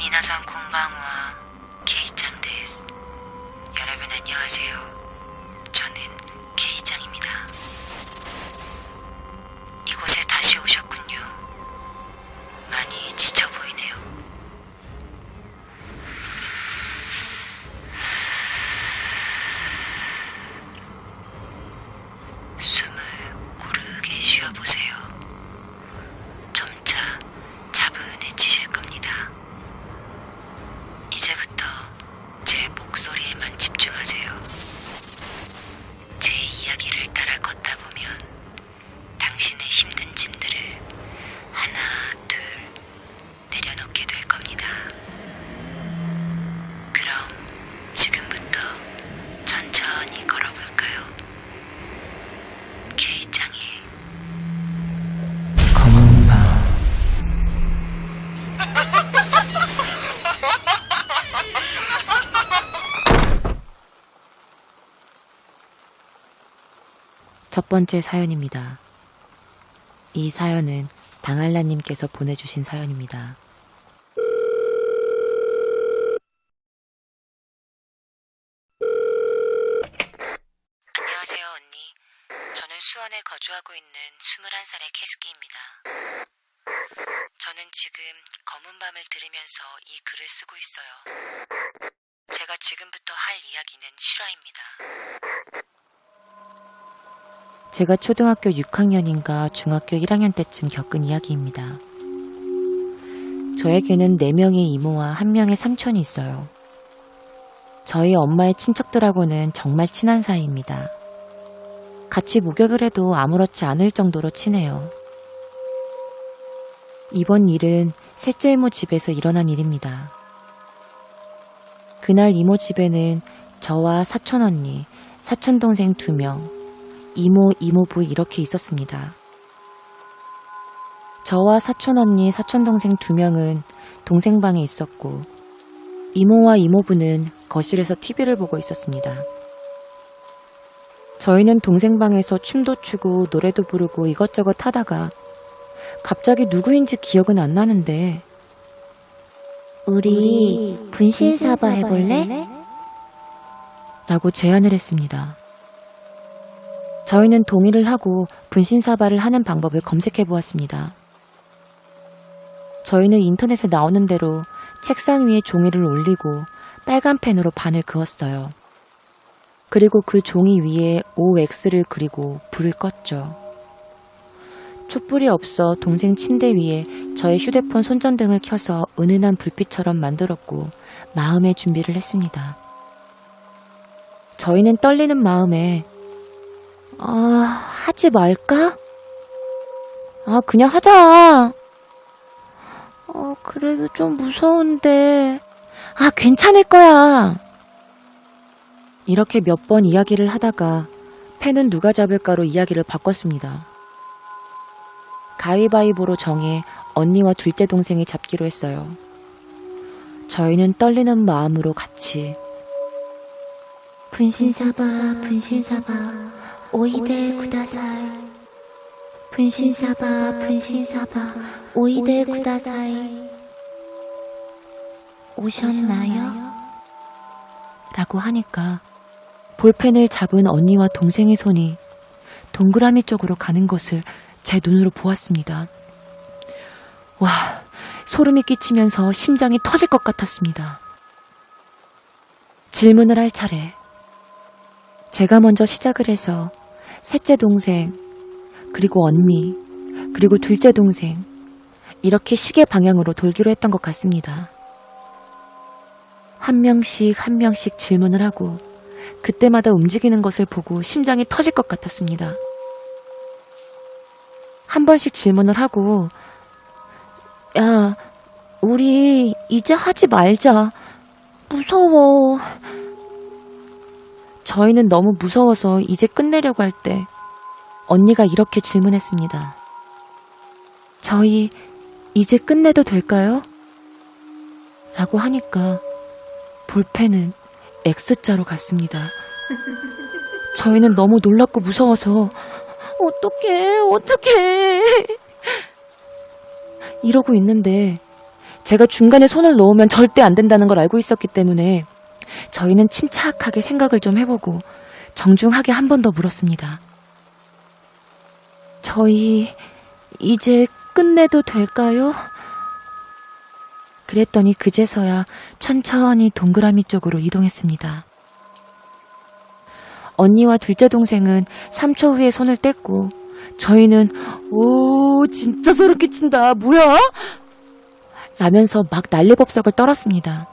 미나상 곤방와 케이짱 데스. 여러분 안녕하세요. 저는 케이짱입니다. 이곳에 다시 오셨군요. 많이 지쳐 보이네요. 숨을 고르게 쉬어보세요. 점차 차분해지실 겁니다. 이제부터 제 목소리에만 집중하세요. 제 이야기를 따라 걷다 보면 당신의 힘든 짐들을 하나, 둘 내려놓게 될 겁니다. 그럼 지금부터 천천히 걸어볼까요? K짱의 검은 밤. 첫 번째 사연입니다. 이 사연은 당알라님께서 보내주신 사연입니다. 안녕하세요, 언니. 저는 수원에 거주하고 있는 21살의 캐스키입니다. 저는 지금 검은 밤을 들으면서 이 글을 쓰고 있어요. 제가 지금부터 할 이야기는 실화입니다. 제가 초등학교 6학년인가 중학교 1학년 때쯤 겪은 이야기입니다. 저에게는 4명의 이모와 1명의 삼촌이 있어요. 저희 엄마의 친척들하고는 정말 친한 사이입니다. 같이 목욕을 해도 아무렇지 않을 정도로 친해요. 이번 일은 셋째 이모 집에서 일어난 일입니다. 그날 이모 집에는 저와 사촌 언니, 사촌 동생 2명, 이모, 이모부 이렇게 있었습니다. 저와 사촌 언니, 사촌 동생 2명은 동생 방에 있었고 이모와 이모부는 거실에서 TV를 보고 있었습니다. 저희는 동생 방에서 춤도 추고 노래도 부르고 이것저것 하다가 갑자기 누구인지 기억은 안 나는데 우리 분신사바 해볼래? 라고 제안을 했습니다. 저희는 동의를 하고 분신사바를 하는 방법을 검색해 보았습니다. 저희는 인터넷에 나오는 대로 책상 위에 종이를 올리고 빨간 펜으로 반을 그었어요. 그리고 그 종이 위에 OX를 그리고 불을 껐죠. 촛불이 없어 동생 침대 위에 저의 휴대폰 손전등을 켜서 은은한 불빛처럼 만들었고 마음의 준비를 했습니다. 저희는 떨리는 마음에 하지 말까? 그냥 하자. 그래도 좀 무서운데. 괜찮을 거야. 이렇게 몇 번 이야기를 하다가 펜은 누가 잡을까로 이야기를 바꿨습니다. 가위바위보로 정해 언니와 둘째 동생이 잡기로 했어요. 저희는 떨리는 마음으로 같이 분신사바, 분신사바, 오이데 구다사이. 분신사바, 분신사바, 오이데 구다사이. 오셨나요? 라고 하니까 볼펜을 잡은 언니와 동생의 손이 동그라미 쪽으로 가는 것을 제 눈으로 보았습니다. 와, 소름이 끼치면서 심장이 터질 것 같았습니다. 질문을 할 차례. 제가 먼저 시작을 해서 셋째 동생, 그리고 언니, 그리고 둘째 동생 이렇게 시계 방향으로 돌기로 했던 것 같습니다. 한 명씩 질문을 하고 그때마다 움직이는 것을 보고 심장이 터질 것 같았습니다. 한 번씩 질문을 하고 야, 우리 이제 하지 말자. 무서워. 저희는 너무 무서워서 이제 끝내려고 할 때 언니가 이렇게 질문했습니다. 저희 이제 끝내도 될까요? 라고 하니까 볼펜은 X자로 갔습니다. 저희는 너무 놀랍고 무서워서 어떡해 이러고 있는데 제가 중간에 손을 놓으면 절대 안 된다는 걸 알고 있었기 때문에 저희는 침착하게 생각을 좀 해보고 정중하게 한 번 더 물었습니다. 저희 이제 끝내도 될까요? 그랬더니 그제서야 천천히 동그라미 쪽으로 이동했습니다. 언니와 둘째 동생은 3초 후에 손을 뗐고 저희는 오 진짜 소름 끼친다 뭐야? 라면서 막 난리법석을 떨었습니다.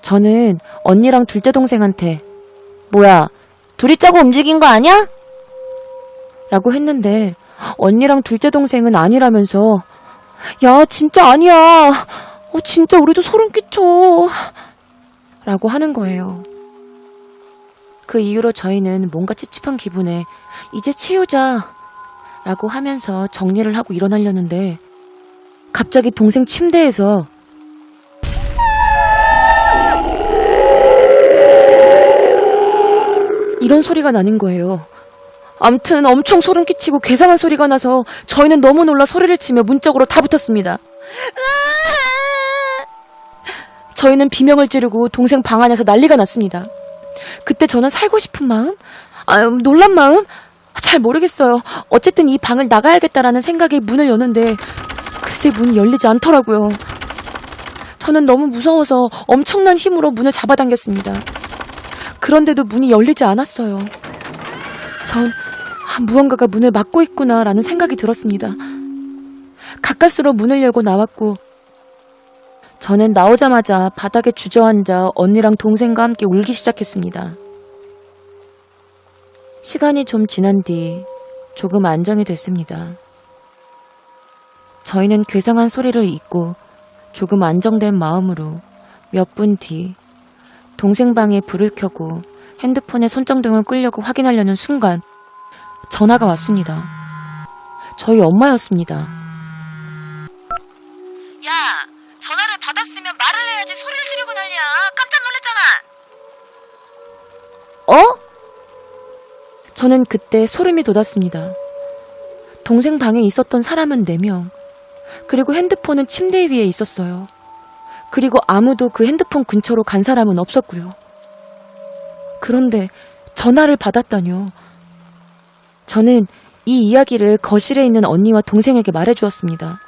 저는 언니랑 둘째 동생한테 뭐야 둘이 짜고 움직인 거 아니야? 라고 했는데 언니랑 둘째 동생은 아니라면서 야 진짜 아니야 진짜 우리도 소름 끼쳐 라고 하는 거예요. 그 이후로 저희는 뭔가 찝찝한 기분에 이제 치우자 라고 하면서 정리를 하고 일어나려는데 갑자기 동생 침대에서 이런 소리가 나는 거예요. 암튼 엄청 소름 끼치고 괴상한 소리가 나서 저희는 너무 놀라 소리를 치며 문 쪽으로 다 붙었습니다. 저희는 비명을 지르고 동생 방 안에서 난리가 났습니다. 그때 저는 살고 싶은 마음? 놀란 마음? 잘 모르겠어요. 어쨌든 이 방을 나가야겠다라는 생각에 문을 여는데 글쎄 문이 열리지 않더라고요. 저는 너무 무서워서 엄청난 힘으로 문을 잡아당겼습니다. 그런데도 문이 열리지 않았어요. 전 무언가가 문을 막고 있구나라는 생각이 들었습니다. 가까스로 문을 열고 나왔고 저는 나오자마자 바닥에 주저앉아 언니랑 동생과 함께 울기 시작했습니다. 시간이 좀 지난 뒤 조금 안정이 됐습니다. 저희는 괴상한 소리를 잊고 조금 안정된 마음으로 몇 분 뒤 동생 방에 불을 켜고 핸드폰에 손전등을 끄려고 확인하려는 순간 전화가 왔습니다. 저희 엄마였습니다. 야, 전화를 받았으면 말을 해야지 소리를 지르고 난리야. 깜짝 놀랐잖아. 저는 그때 소름이 돋았습니다. 동생 방에 있었던 사람은 4명. 그리고 핸드폰은 침대 위에 있었어요. 그리고 아무도 그 핸드폰 근처로 간 사람은 없었고요. 그런데 전화를 받았다뇨. 저는 이 이야기를 거실에 있는 언니와 동생에게 말해주었습니다.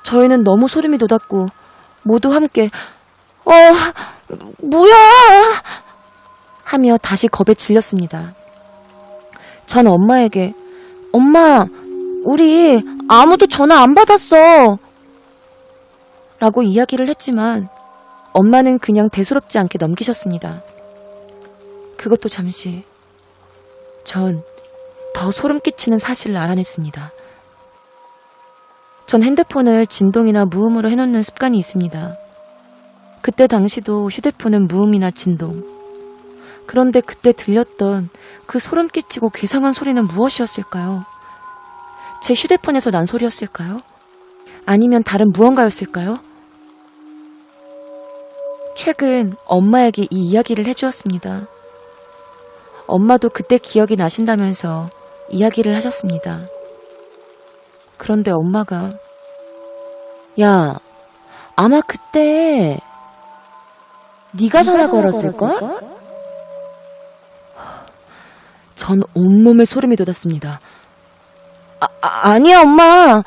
저희는 너무 소름이 돋았고 모두 함께 뭐야 하며 다시 겁에 질렸습니다. 전 엄마에게 엄마 우리 아무도 전화 안 받았어 라고 이야기를 했지만 엄마는 그냥 대수롭지 않게 넘기셨습니다. 그것도 잠시 전 더 소름 끼치는 사실을 알아냈습니다. 전 핸드폰을 진동이나 무음으로 해놓는 습관이 있습니다. 그때 당시도 휴대폰은 무음이나 진동. 그런데 그때 들렸던 그 소름 끼치고 괴상한 소리는 무엇이었을까요? 제 휴대폰에서 난 소리였을까요? 아니면 다른 무언가였을까요? 최근 엄마에게 이 이야기를 해주었습니다. 엄마도 그때 기억이 나신다면서 이야기를 하셨습니다. 그런데 엄마가 야, 아마 그때 네가 전화 걸었을걸? 전 온몸에 소름이 돋았습니다. 아니야 엄마.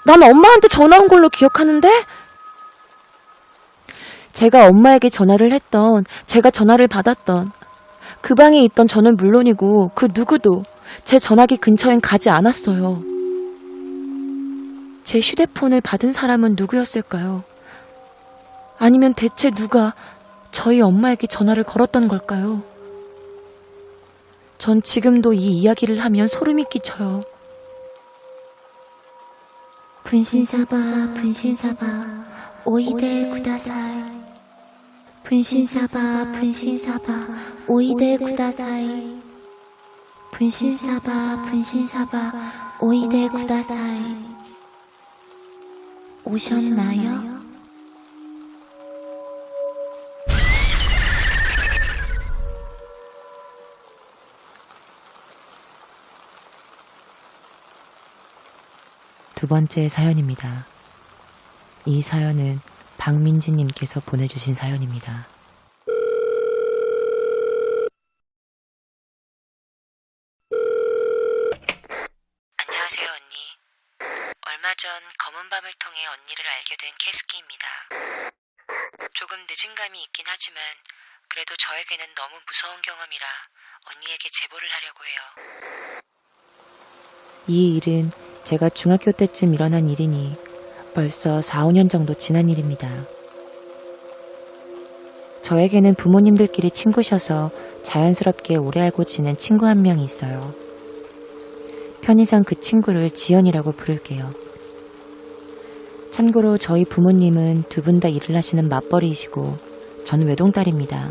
난 엄마한테 전화 온 걸로 기억하는데? 제가 엄마에게 전화를 했던, 제가 전화를 받았던 그 방에 있던 저는 물론이고 그 누구도 제 전화기 근처엔 가지 않았어요. 제 휴대폰을 받은 사람은 누구였을까요? 아니면 대체 누가 저희 엄마에게 전화를 걸었던 걸까요? 전 지금도 이 이야기를 하면 소름이 끼쳐요. 분신사바 분신사바 오이데 구다사이 분신사바 분신사바 오이데 구다사이 분신사바 분신사바 오이데 구다사이 오셨나요? 두 번째 사연입니다. 이 사연은 박민지님께서 보내주신 사연입니다. 안녕하세요, 언니. 얼마 전 검은 밤을 통해 언니를 알게 된 캐스키입니다. 조금 늦은 감이 있긴 하지만 그래도 저에게는 너무 무서운 경험이라 언니에게 제보를 하려고 해요. 이 일은 제가 중학교 때쯤 일어난 일이니 벌써 4, 5년 정도 지난 일입니다. 저에게는 부모님들끼리 친구셔서 자연스럽게 오래 알고 지낸 친구 한 명이 있어요. 편의상 그 친구를 지연이라고 부를게요. 참고로 저희 부모님은 두 분 다 일을 하시는 맞벌이이시고 전 외동딸입니다.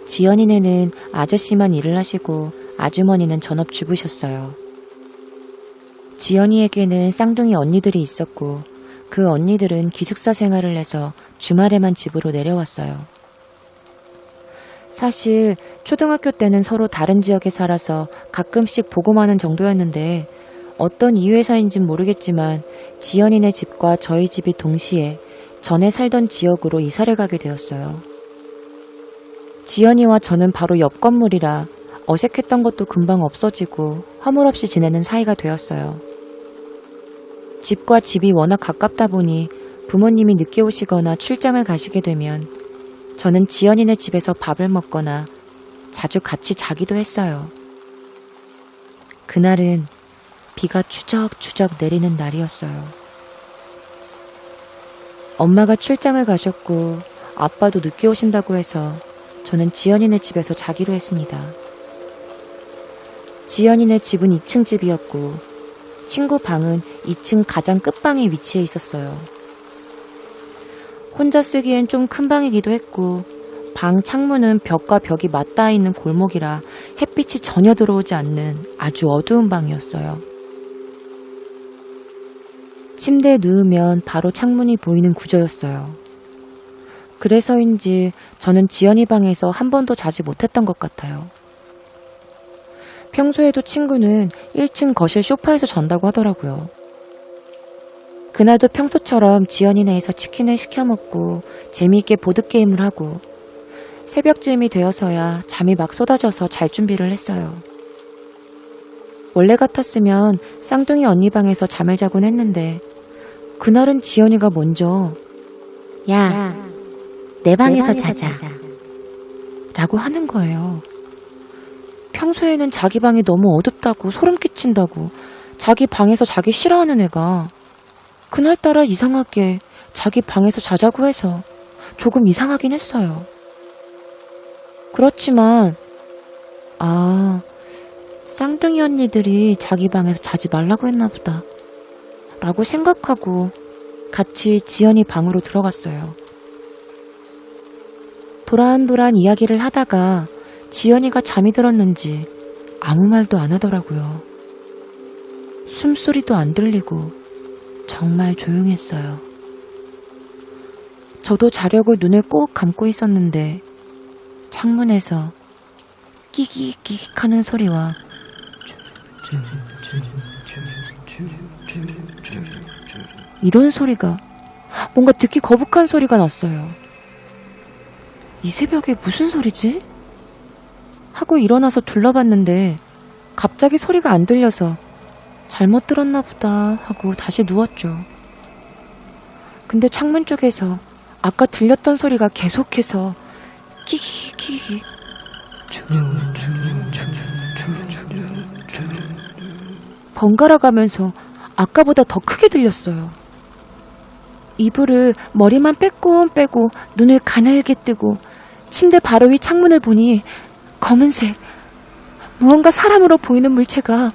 지연이네는 아저씨만 일을 하시고 아주머니는 전업주부셨어요. 지연이에게는 쌍둥이 언니들이 있었고 그 언니들은 기숙사 생활을 해서 주말에만 집으로 내려왔어요. 사실 초등학교 때는 서로 다른 지역에 살아서 가끔씩 보고만 하는 정도였는데 어떤 이유에서인진 모르겠지만 지연이네 집과 저희 집이 동시에 전에 살던 지역으로 이사를 가게 되었어요. 지연이와 저는 바로 옆 건물이라 어색했던 것도 금방 없어지고 허물없이 지내는 사이가 되었어요. 집과 집이 워낙 가깝다 보니 부모님이 늦게 오시거나 출장을 가시게 되면 저는 지연이네 집에서 밥을 먹거나 자주 같이 자기도 했어요. 그날은 비가 추적추적 내리는 날이었어요. 엄마가 출장을 가셨고 아빠도 늦게 오신다고 해서 저는 지연이네 집에서 자기로 했습니다. 지연이네 집은 2층 집이었고 친구 방은 2층 가장 끝방에 위치해 있었어요. 혼자 쓰기엔 좀 큰 방이기도 했고 방 창문은 벽과 벽이 맞닿아 있는 골목이라 햇빛이 전혀 들어오지 않는 아주 어두운 방이었어요. 침대에 누우면 바로 창문이 보이는 구조였어요. 그래서인지 저는 지연이 방에서 한 번도 자지 못했던 것 같아요. 평소에도 친구는 1층 거실 소파에서 잔다고 하더라고요. 그날도 평소처럼 지연이네에서 치킨을 시켜 먹고 재미있게 보드게임을 하고 새벽쯤이 되어서야 잠이 막 쏟아져서 잘 준비를 했어요. 원래 같았으면 쌍둥이 언니 방에서 잠을 자곤 했는데 그날은 지연이가 먼저 야, 내 방에서 자자. 라고 하는 거예요. 평소에는 자기 방이 너무 어둡다고 소름 끼친다고 자기 방에서 자기 싫어하는 애가 그날따라 이상하게 자기 방에서 자자고 해서 조금 이상하긴 했어요. 그렇지만 쌍둥이 언니들이 자기 방에서 자지 말라고 했나 보다 라고 생각하고 같이 지연이 방으로 들어갔어요. 도란도란 이야기를 하다가 지연이가 잠이 들었는지 아무 말도 안 하더라고요. 숨소리도 안 들리고 정말 조용했어요. 저도 자려고 눈을 꼭 감고 있었는데 창문에서 끼기끼기 하는 소리와 이런 소리가 뭔가 듣기 거북한 소리가 났어요. 이 새벽에 무슨 소리지? 하고 일어나서 둘러봤는데 갑자기 소리가 안 들려서 잘못 들었나 보다 하고 다시 누웠죠. 근데 창문 쪽에서 아까 들렸던 소리가 계속해서 끼기끼기 번갈아 가면서 아까보다 더 크게 들렸어요. 이불을 머리만 빼고 눈을 가늘게 뜨고 침대 바로 위 창문을 보니 검은색 무언가 사람으로 보이는 물체가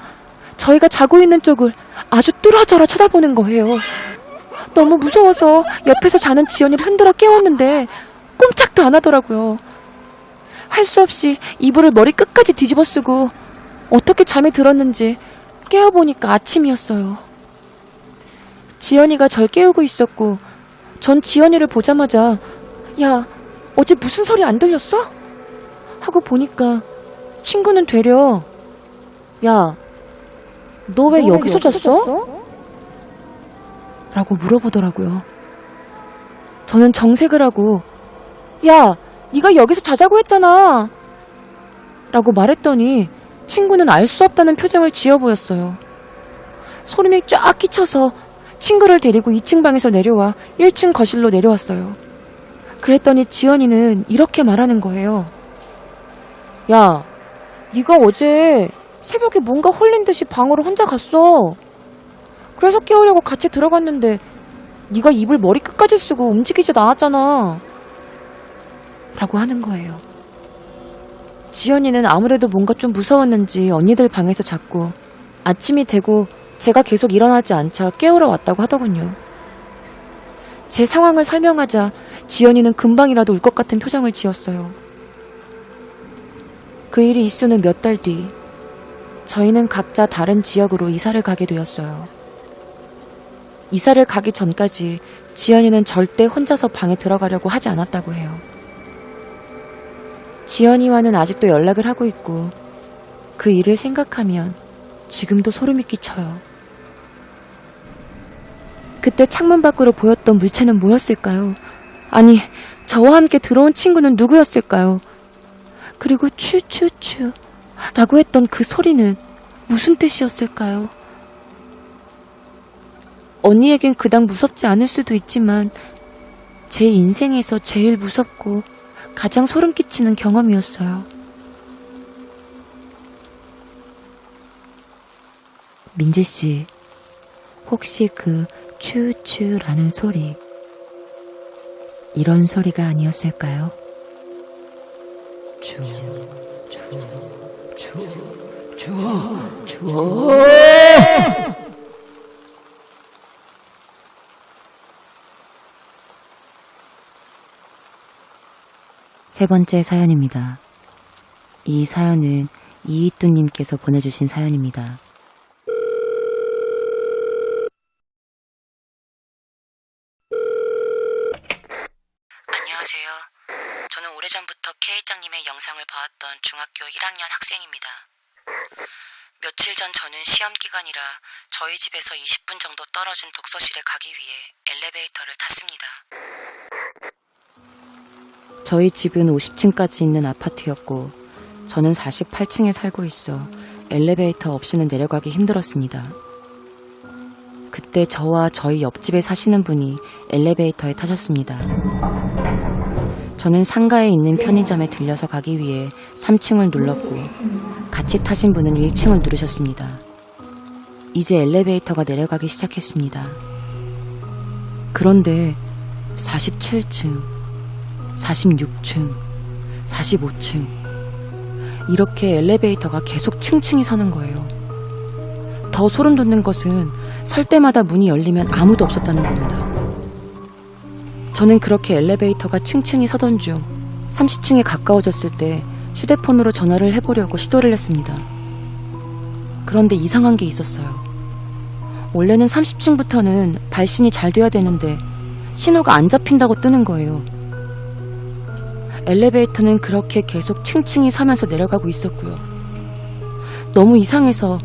저희가 자고 있는 쪽을 아주 뚫어져라 쳐다보는 거예요. 너무 무서워서 옆에서 자는 지연이를 흔들어 깨웠는데 꼼짝도 안 하더라고요. 할 수 없이 이불을 머리 끝까지 뒤집어 쓰고 어떻게 잠이 들었는지 깨어보니까 아침이었어요. 지연이가 절 깨우고 있었고 전 지연이를 보자마자 야, 어제 무슨 소리 안 들렸어? 하고 보니까 친구는 되려 야, 너 왜 여기서 잤어? 라고 물어보더라고요. 저는 정색을 하고 야, 네가 여기서 자자고 했잖아 라고 말했더니 친구는 알 수 없다는 표정을 지어 보였어요. 소름이 쫙 끼쳐서 친구를 데리고 2층 방에서 내려와 1층 거실로 내려왔어요. 그랬더니 지연이는 이렇게 말하는 거예요. 야, 네가 어제 새벽에 뭔가 홀린 듯이 방으로 혼자 갔어. 그래서 깨우려고 같이 들어갔는데 네가 입을 머리끝까지 쓰고 움직이지도 않았잖아 라고 하는 거예요. 지연이는 아무래도 뭔가 좀 무서웠는지 언니들 방에서 잤고 아침이 되고 제가 계속 일어나지 않자 깨우러 왔다고 하더군요. 제 상황을 설명하자 지연이는 금방이라도 울 것 같은 표정을 지었어요. 그 일이 있수는 몇 달 뒤 저희는 각자 다른 지역으로 이사를 가게 되었어요. 이사를 가기 전까지 지연이는 절대 혼자서 방에 들어가려고 하지 않았다고 해요. 지연이와는 아직도 연락을 하고 있고 그 일을 생각하면 지금도 소름이 끼쳐요. 그때 창문 밖으로 보였던 물체는 뭐였을까요? 아니, 저와 함께 들어온 친구는 누구였을까요? 그리고 추추추 라고 했던 그 소리는 무슨 뜻이었을까요? 언니에겐 그닥 무섭지 않을 수도 있지만 제 인생에서 제일 무섭고 가장 소름 끼치는 경험이었어요. 민지씨, 혹시 그 추추라는 소리, 이런 소리가 아니었을까요? 세 번째 사연입니다. 이 사연은 이희뚜님께서 보내주신 사연입니다. 안녕하세요. 저는 오래전부터 K장님의 영상을 봐왔던 중학교 1학년 학생입니다. 며칠 전 저는 시험 기간이라 저희 집에서 20분 정도 떨어진 독서실에 가기 위해 엘리베이터를 탔습니다. 저희 집은 50층까지 있는 아파트였고 저는 48층에 살고 있어 엘리베이터 없이는 내려가기 힘들었습니다. 그때 저와 저희 옆집에 사시는 분이 엘리베이터에 타셨습니다. 저는 상가에 있는 편의점에 들려서 가기 위해 3층을 눌렀고 같이 타신 분은 1층을 누르셨습니다. 이제 엘리베이터가 내려가기 시작했습니다. 그런데 47층, 46층, 45층 이렇게 엘리베이터가 계속 층층이 서는 거예요. 더 소름 돋는 것은 설 때마다 문이 열리면 아무도 없었다는 겁니다. 저는 그렇게 엘리베이터가 층층이 서던 중 30층에 가까워졌을 때 휴대폰으로 전화를 해보려고 시도를 했습니다. 그런데 이상한 게 있었어요. 원래는 30층부터는 발신이 잘 돼야 되는데 신호가 안 잡힌다고 뜨는 거예요. 엘리베이터는 그렇게 계속 층층이 서면서 내려가고 있었고요. 너무 이상해서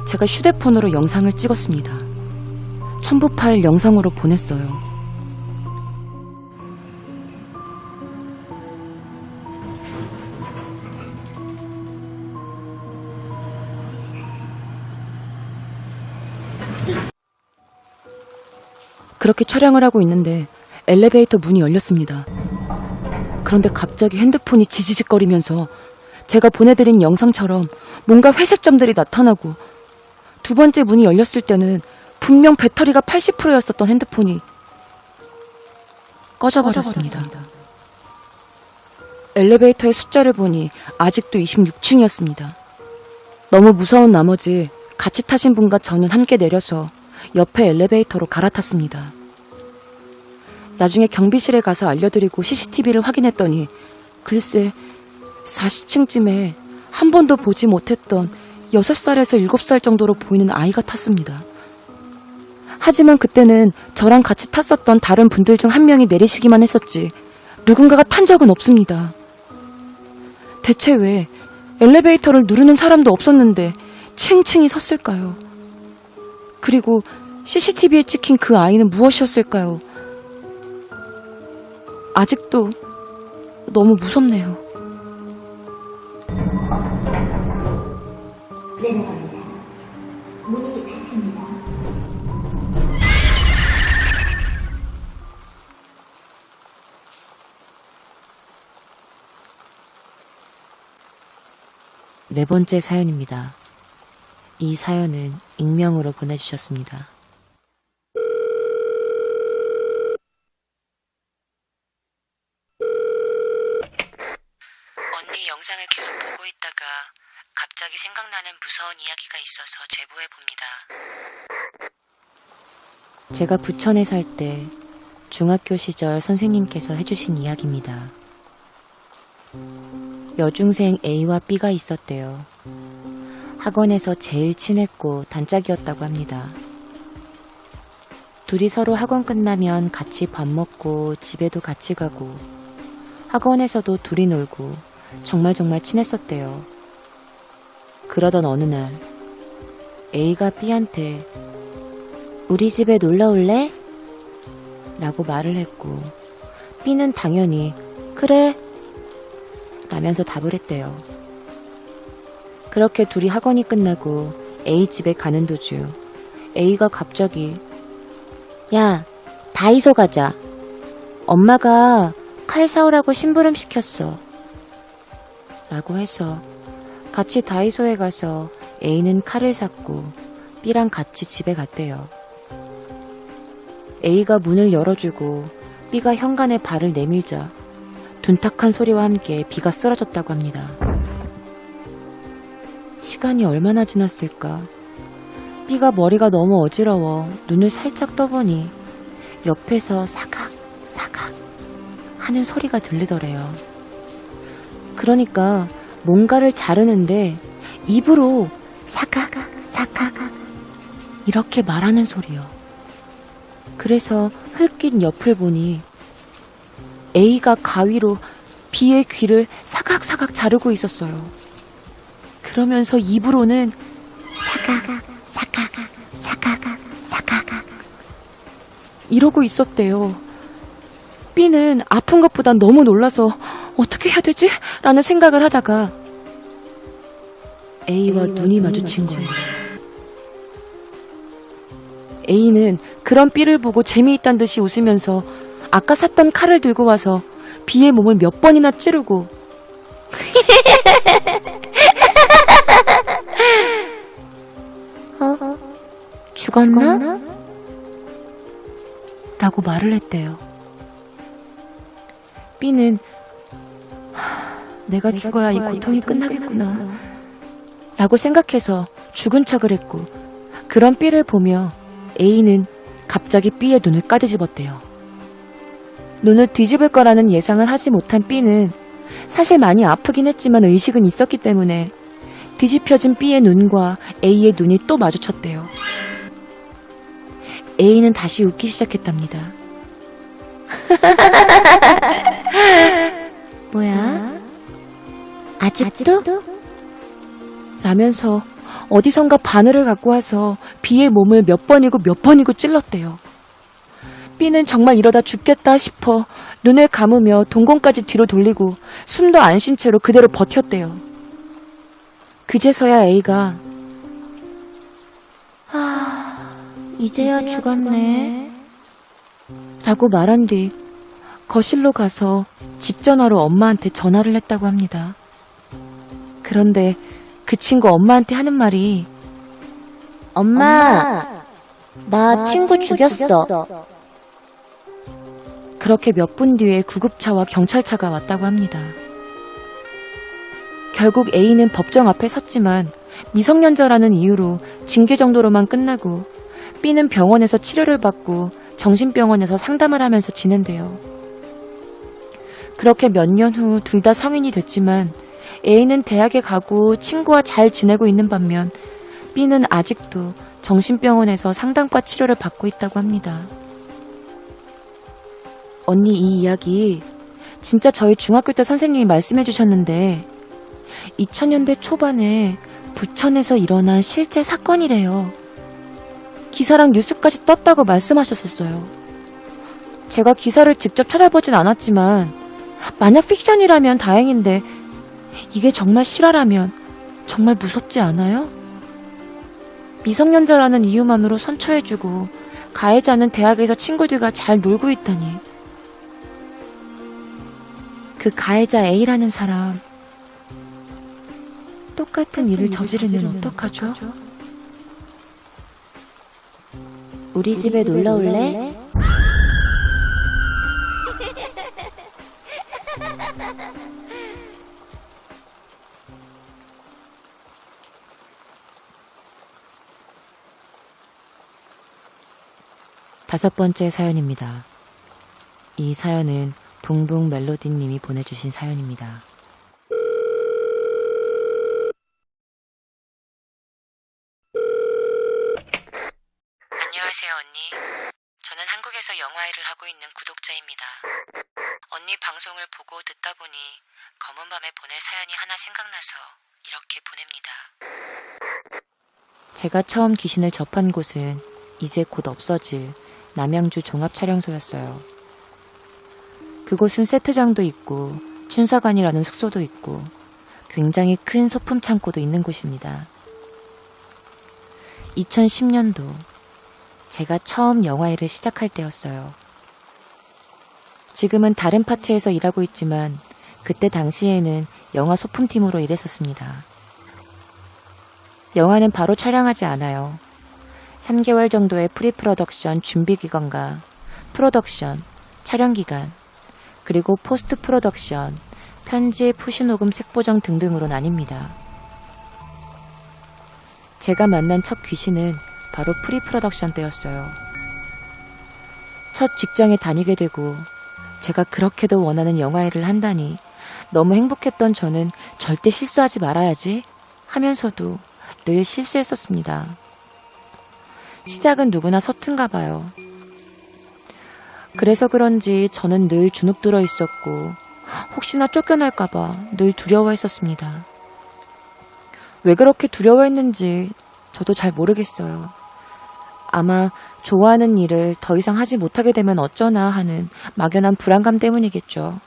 제가 휴대폰으로 영상을 찍었습니다. 첨부 파일 영상으로 보냈어요. 그렇게 촬영을 하고 있는데 엘리베이터 문이 열렸습니다. 그런데 갑자기 핸드폰이 지지직거리면서 제가 보내드린 영상처럼 뭔가 회색 점들이 나타나고 두 번째 문이 열렸을 때는 분명 배터리가 80%였었던 핸드폰이 꺼져버렸습니다. 엘리베이터의 숫자를 보니 아직도 26층이었습니다. 너무 무서운 나머지 같이 타신 분과 저는 함께 내려서 옆에 엘리베이터로 갈아탔습니다. 나중에 경비실에 가서 알려드리고 CCTV를 확인했더니 글쎄 40층쯤에 한 번도 보지 못했던 6살에서 7살 정도로 보이는 아이가 탔습니다. 하지만 그때는 저랑 같이 탔었던 다른 분들 중 한 명이 내리시기만 했었지 누군가가 탄 적은 없습니다. 대체 왜 엘리베이터를 누르는 사람도 없었는데 층층이 섰을까요? 그리고 CCTV에 찍힌 그 아이는 무엇이었을까요? 아직도 너무 무섭네요. 네 번째 사연입니다. 이 사연은 익명으로 보내주셨습니다. 언니 영상을 계속 보고 있다가 갑자기 생각나는 무서운 이야기가 있어서 제보해 봅니다. 제가 부천에 살 때 중학교 시절 선생님께서 해주신 이야기입니다. 여중생 A와 B가 있었대요. 학원에서 제일 친했고 단짝이었다고 합니다. 둘이 서로 학원 끝나면 같이 밥 먹고 집에도 같이 가고 학원에서도 둘이 놀고 정말 친했었대요. 그러던 어느 날 A가 B한테 우리 집에 놀러 올래? 라고 말을 했고 B는 당연히 그래 라면서 답을 했대요. 그렇게 둘이 학원이 끝나고 A 집에 가는 도중 A가 갑자기 야, 다이소 가자. 엄마가 칼 사오라고 심부름 시켰어. 라고 해서 같이 다이소에 가서 A는 칼을 샀고 B랑 같이 집에 갔대요. A가 문을 열어주고 B가 현관에 발을 내밀자 둔탁한 소리와 함께 B가 쓰러졌다고 합니다. 시간이 얼마나 지났을까? B가 머리가 너무 어지러워 눈을 살짝 떠보니 옆에서 사각 하는 소리가 들리더래요. 그러니까 뭔가를 자르는데 입으로 사각 이렇게 말하는 소리요. 그래서 흘낏 옆을 보니 A가 가위로 B의 귀를 사각 자르고 있었어요. 그러면서 입으로는 사각 이러고 있었대요. B는 아픈 것보단 너무 놀라서 어떻게 해야 되지? 라는 생각을 하다가 A와 눈이 마주친 거예요. A는 그런 B를 보고 재미있단 듯이 웃으면서 아까 샀던 칼을 들고 와서 B의 몸을 몇 번이나 찌르고 죽었나? 라고 말을 했대요. B는 내가 죽어야 이 고통이 끝나겠구나 라고 생각해서 죽은 척을 했고 그런 B를 보며 A는 갑자기 B의 눈을 까뒤집었대요. 눈을 뒤집을 거라는 예상을 하지 못한 B는 사실 많이 아프긴 했지만 의식은 있었기 때문에 뒤집혀진 B의 눈과 A의 눈이 또 마주쳤대요. A는 다시 웃기 시작했답니다. 뭐야? 아직도? 라면서 어디선가 바늘을 갖고 와서 B의 몸을 몇 번이고 찔렀대요. B는 정말 이러다 죽겠다 싶어 눈을 감으며 동공까지 뒤로 돌리고 숨도 안 쉰 채로 그대로 버텼대요. 그제서야 A가 이제야 죽었네. 라고 말한 뒤 거실로 가서 집 전화로 엄마한테 전화를 했다고 합니다. 그런데 그 친구 엄마한테 하는 말이 엄마, 나 친구 죽였어. 그렇게 몇 분 뒤에 구급차와 경찰차가 왔다고 합니다. 결국 A는 법정 앞에 섰지만 미성년자라는 이유로 징계 정도로만 끝나고 B는 병원에서 치료를 받고 정신병원에서 상담을 하면서 지낸대요. 그렇게 몇 년 후 둘 다 성인이 됐지만 A는 대학에 가고 친구와 잘 지내고 있는 반면 B는 아직도 정신병원에서 상담과 치료를 받고 있다고 합니다. 언니, 이 이야기 진짜 저희 중학교 때 선생님이 말씀해 주셨는데 2000년대 초반에 부천에서 일어난 실제 사건이래요. 기사랑 뉴스까지 떴다고 말씀하셨었어요. 제가 기사를 직접 찾아보진 않았지만 만약 픽션이라면 다행인데 이게 정말 실화라면 정말 무섭지 않아요? 미성년자라는 이유만으로 선처해주고 가해자는 대학에서 친구들과 잘 놀고 있다니. 그 가해자 A라는 사람 똑같은 일을 저지르면 어떡하죠? 우리 집에 놀러 올래? 다섯 번째 사연입니다. 이 사연은 붕붕 멜로디님이 보내주신 사연입니다. 안녕하세요, 언니. 저는 한국에서 영화일을 하고 있는 구독자입니다. 언니 방송을 보고 듣다 보니 검은 밤에 보낼 사연이 하나 생각나서 이렇게 보냅니다. 제가 처음 귀신을 접한 곳은 이제 곧 없어질 남양주 종합촬영소였어요. 그곳은 세트장도 있고 춘사관이라는 숙소도 있고 굉장히 큰 소품 창고도 있는 곳입니다. 2010년도 제가 처음 영화일을 시작할 때였어요. 지금은 다른 파트에서 일하고 있지만 그때 당시에는 영화 소품팀으로 일했었습니다. 영화는 바로 촬영하지 않아요. 3개월 정도의 프리프로덕션 준비기간과 프로덕션, 촬영기간, 그리고 포스트 프로덕션, 편집, 후시녹음, 색보정 등등으로 나뉩니다. 제가 만난 첫 귀신은 바로 프리프로덕션 때였어요. 첫 직장에 다니게 되고 제가 그렇게도 원하는 영화일을 한다니 너무 행복했던 저는 절대 실수하지 말아야지 하면서도 늘 실수했었습니다. 시작은 누구나 서툰가 봐요. 그래서 그런지 저는 늘 주눅 들어 있었고 혹시나 쫓겨날까봐 늘 두려워했었습니다. 왜 그렇게 두려워했는지 저도 잘 모르겠어요. 아마 좋아하는 일을 더 이상 하지 못하게 되면 어쩌나 하는 막연한 불안감 때문이겠죠.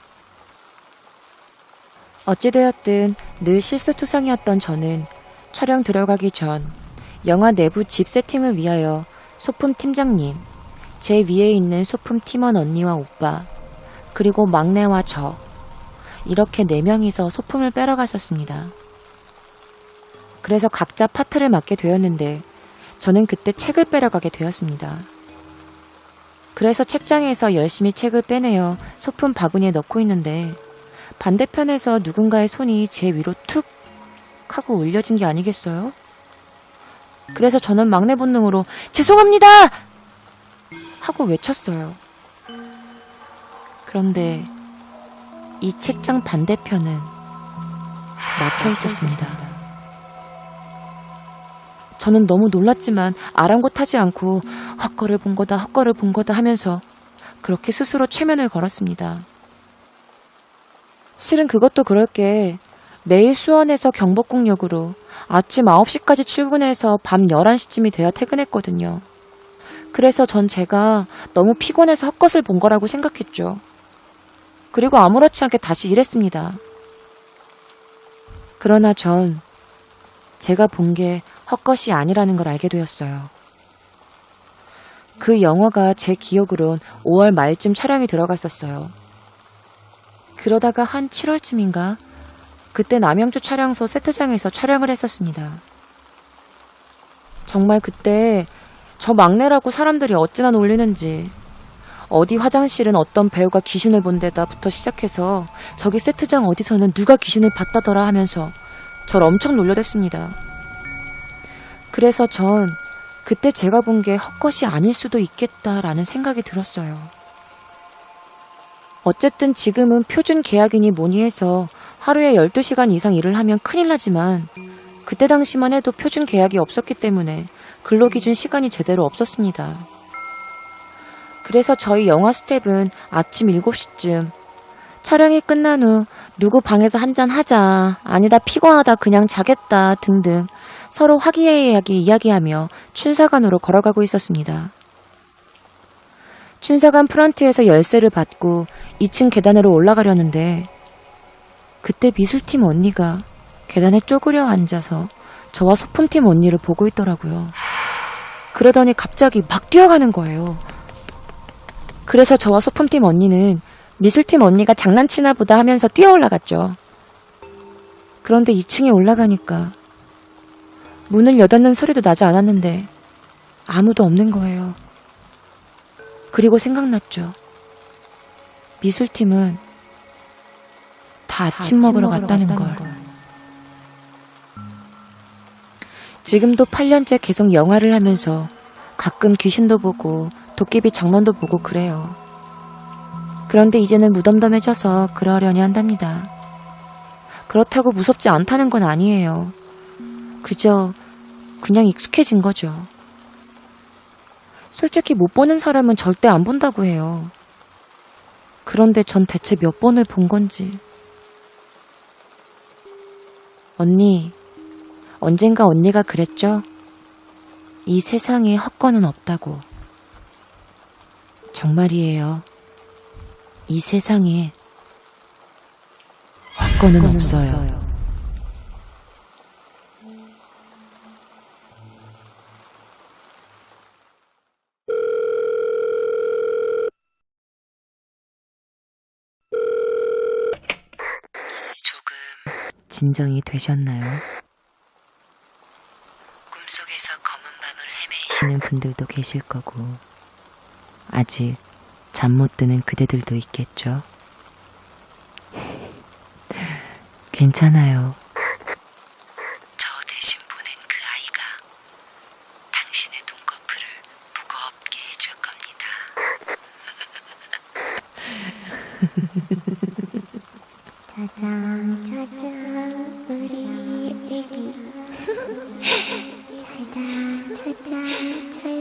어찌되었든 늘 실수투성이었던 저는 촬영 들어가기 전 영화 내부 집 세팅을 위하여 소품 팀장님, 제 위에 있는 소품 팀원 언니와 오빠, 그리고 막내와 저, 이렇게 4명이서 소품을 빼러 갔었습니다. 그래서 각자 파트를 맡게 되었는데 저는 그때 책을 빼러 가게 되었습니다. 그래서 책장에서 열심히 책을 빼내어 소품 바구니에 넣고 있는데 반대편에서 누군가의 손이 제 위로 툭 하고 올려진 게 아니겠어요? 그래서 저는 막내 본능으로 죄송합니다! 하고 외쳤어요. 그런데 이 책장 반대편은 막혀 있었습니다. 저는 너무 놀랐지만 아랑곳하지 않고 헛거를 본 거다 하면서 그렇게 스스로 최면을 걸었습니다. 실은 그것도 그럴 게 매일 수원에서 경복궁역으로 아침 9시까지 출근해서 밤 11시쯤이 돼야 퇴근했거든요. 그래서 전 제가 너무 피곤해서 헛것을 본 거라고 생각했죠. 그리고 아무렇지 않게 다시 일했습니다. 그러나 전 제가 본 게 헛것이 아니라는 걸 알게 되었어요. 그 영화가 제 기억으론 5월 말쯤 촬영이 들어갔었어요. 그러다가 한 7월쯤인가? 그때 남양주 촬영소 세트장에서 촬영을 했었습니다. 정말 그때 저 막내라고 사람들이 어찌나 놀리는지 어디 화장실은 어떤 배우가 귀신을 본 데다부터 시작해서 저기 세트장 어디서는 누가 귀신을 봤다더라 하면서 절 엄청 놀려댔습니다. 그래서 전 그때 제가 본 게 헛것이 아닐 수도 있겠다라는 생각이 들었어요. 어쨌든 지금은 표준 계약이니 뭐니 해서 하루에 12시간 이상 일을 하면 큰일 나지만 그때 당시만 해도 표준 계약이 없었기 때문에 근로기준 시간이 제대로 없었습니다. 그래서 저희 영화 스텝은 아침 7시쯤 촬영이 끝난 후 누구 방에서 한잔 하자, 아니다 피곤하다 그냥 자겠다 등등 서로 화기애애하게 이야기하며 춘사관으로 걸어가고 있었습니다. 춘사관 프런트에서 열쇠를 받고 2층 계단으로 올라가려는데 그때 미술팀 언니가 계단에 쪼그려 앉아서 저와 소품팀 언니를 보고 있더라고요. 그러더니 갑자기 막 뛰어가는 거예요. 그래서 저와 소품팀 언니는 미술팀 언니가 장난치나 보다 하면서 뛰어 올라갔죠. 그런데 2층에 올라가니까 문을 여닫는 소리도 나지 않았는데 아무도 없는 거예요. 그리고 생각났죠. 미술팀은 다 아침 먹으러 갔다는 걸. 지금도 8년째 계속 영화를 하면서 가끔 귀신도 보고 도깨비 장난도 보고 그래요. 그런데 이제는 무덤덤해져서 그러려니 한답니다. 그렇다고 무섭지 않다는 건 아니에요. 그냥 익숙해진 거죠. 솔직히 못 보는 사람은 절대 안 본다고 해요. 그런데 전 대체 몇 번을 본 건지. 언니, 언젠가 언니가 그랬죠? 이 세상에 헛건은 없다고. 정말이에요. 이 세상에 헛건은 없어요. 이제 조금 진정이 되셨나요? 꿈속에서 검은 밤을 헤매이시는 분들도 계실 거고 아직 잠 못 드는 그대들도 있겠죠? 괜찮아요. 저 대신 보낸 그 아이가 당신의 눈꺼풀을 무겁게 해줄 겁니다. 짜잔 짜잔 우리 애기 잘자 짜잔 잘